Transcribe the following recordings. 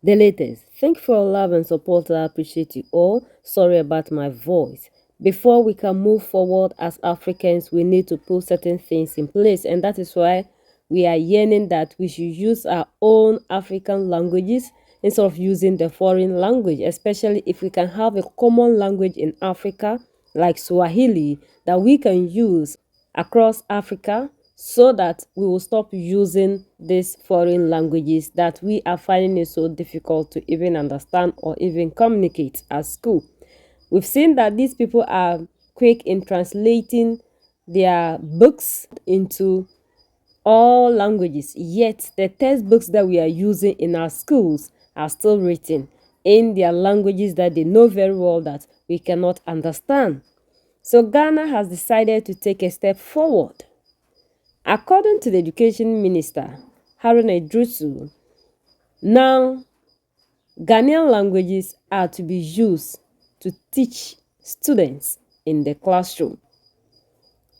The latest. Thank you for your love and support. I appreciate you all. Sorry about my voice. Before we can move forward as Africans, we need to put certain things in place, and that is why we are yearning that we should use our own African languages instead of using the foreign language, especially if we can have a common language in Africa like Swahili that we can use across Africa so that we will stop using these foreign languages that we are finding it so difficult to even understand or even communicate at school. We've seen that these people are quick in translating their books into all languages, yet the textbooks that we are using in our schools are still written in their languages that they know very well that we cannot understand. So Ghana has decided to take a step forward. According to the Education Minister, Haruna Idrisu, now Ghanaian languages are to be used to teach students in the classroom.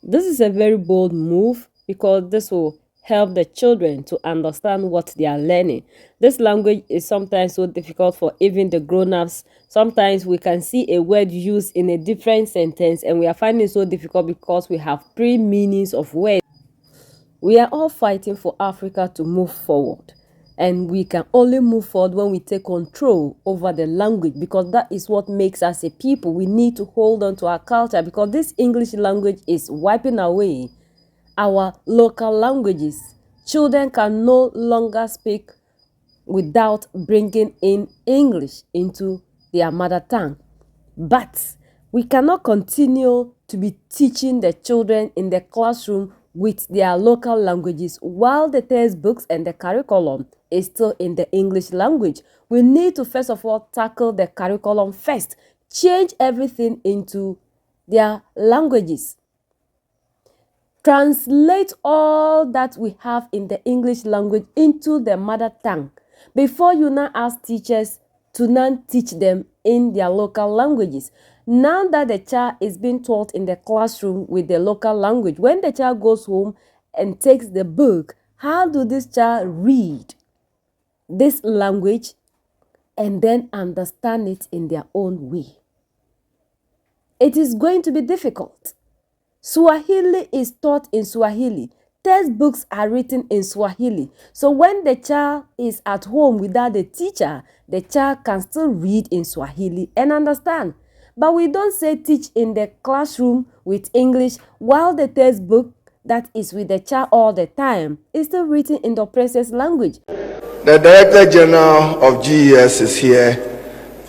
This is a very bold move because this will help the children to understand what they are learning. This language is sometimes so difficult for even the grown-ups. Sometimes we can see a word used in a different sentence and we are finding it so difficult because we have three meanings of words. We are all fighting for Africa to move forward. And we can only move forward when we take control over the language, because that is what makes us a people. We need to hold on to our culture, because this English language is wiping away our local languages. Children can no longer speak without bringing in English into their mother tongue. But we cannot continue to be teaching the children in the classroom with their local languages while the textbooks and the curriculum is still in the English language. We need to first of all tackle the curriculum first, change everything into their languages. Translate all that we have in the English language into the mother tongue before you now ask teachers to now teach them in their local languages. Now that the child is being taught in the classroom with the local language, when the child goes home and takes the book, how do this child read this language and then understand it in their own way? It is going to be difficult. Swahili is taught in Swahili. Textbooks are written in Swahili. So when the child is at home without the teacher, the child can still read in Swahili and understand. But we don't say teach in the classroom with English while the textbook that is with the child all the time is still written in the oppressor's language. The Director General of GES is here.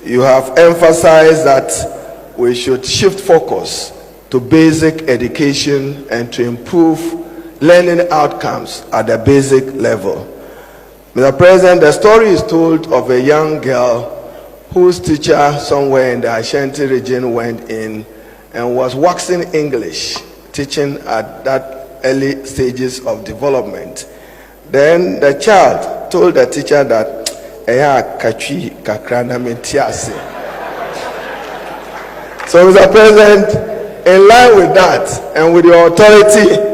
You have emphasized that we should shift focus to basic education and to improve learning outcomes at the basic level. Mr. President, the story is told of a young girl whose teacher somewhere in the Ashanti region went in and was waxing English, teaching at that early stages of development. Then the child told the teacher that eya kachwi kakrana metiase. So Mr. President, in line with that and with your authority,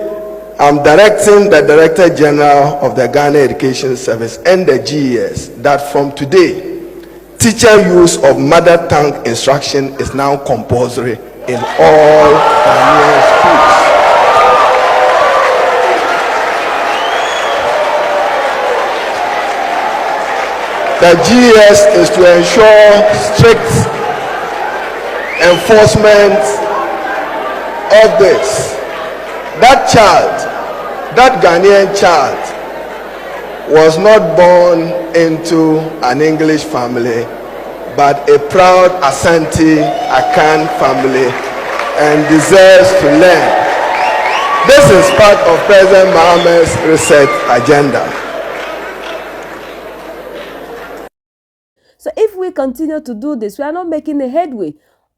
I'm directing the Director General of the Ghana Education Service and the GES that from today, teacher use of mother tongue instruction is now compulsory in all Ghanaian schools. The GES is to ensure strict enforcement of this. That child, that Ghanaian child, was not born into an English family, but a proud Asante Akan family, and deserves to learn. This is part of President Mohammed's research agenda. So if we continue to do this, we are not making a headway.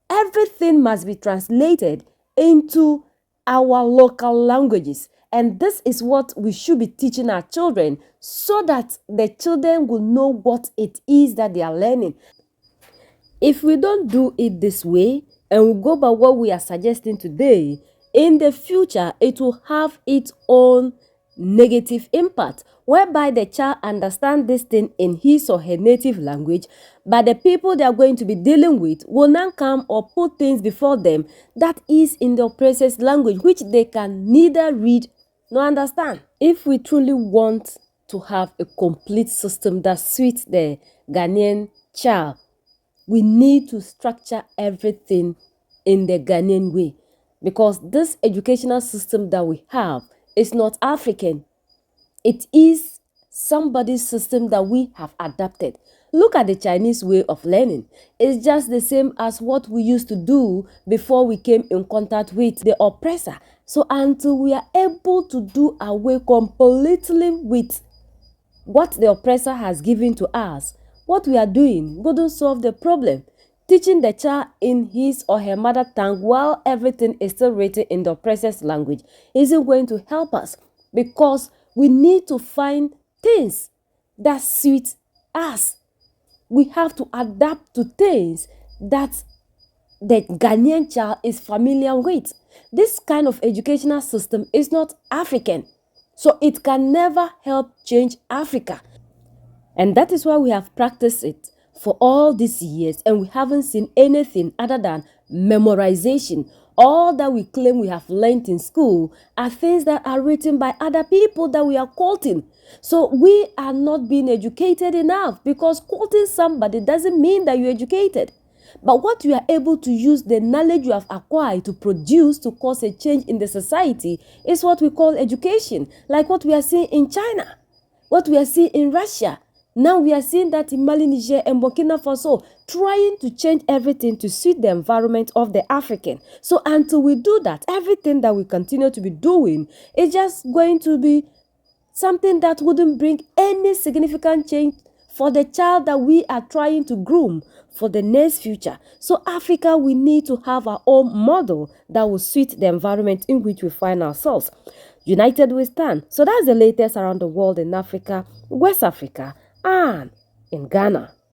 Everything must be translated into our local languages. And this is what we should be teaching our children so that the children will know what it is that they are learning. If we don't do it this way and we go by what we are suggesting today, in the future, it will have its own negative impact, whereby the child understands this thing in his or her native language, but the people they are going to be dealing with will not come or put things before them that is in the oppressor's language, which they can neither read nor understand. If we truly want to have a complete system that suits the Ghanaian child, we need to structure everything in the Ghanaian way, because this educational system that we have is not African. It is somebody's system that we have adapted. Look at the Chinese way of learning. It's just the same as what we used to do before we came in contact with the oppressor. So until we are able to do away completely with what the oppressor has given to us, what we are doing wouldn't solve the problem. Teaching the child in his or her mother tongue while everything is still written in the oppressor's language isn't going to help us, because we need to find things that suit us. We have to adapt to things that the Ghanaian child is familiar with. This kind of educational system is not African, so it can never help change Africa. And that is why we have practiced it for all these years and we haven't seen anything other than memorization. All that we claim we have learned in school are things that are written by other people that we are quoting. So we are not being educated enough, because quoting somebody doesn't mean that you're educated. But what you are able to use the knowledge you have acquired to produce to cause a change in the society is what we call education, like what we are seeing in China, what we are seeing in Russia. Now we are seeing that in Mali, Niger, and Burkina Faso, trying to change everything to suit the environment of the African. So until we do that, everything that we continue to be doing is just going to be something that wouldn't bring any significant change for the child that we are trying to groom for the next future. So Africa, we need to have our own model that will suit the environment in which we find ourselves. United we stand. So that's the latest around the world in Africa, West Africa, and in Ghana.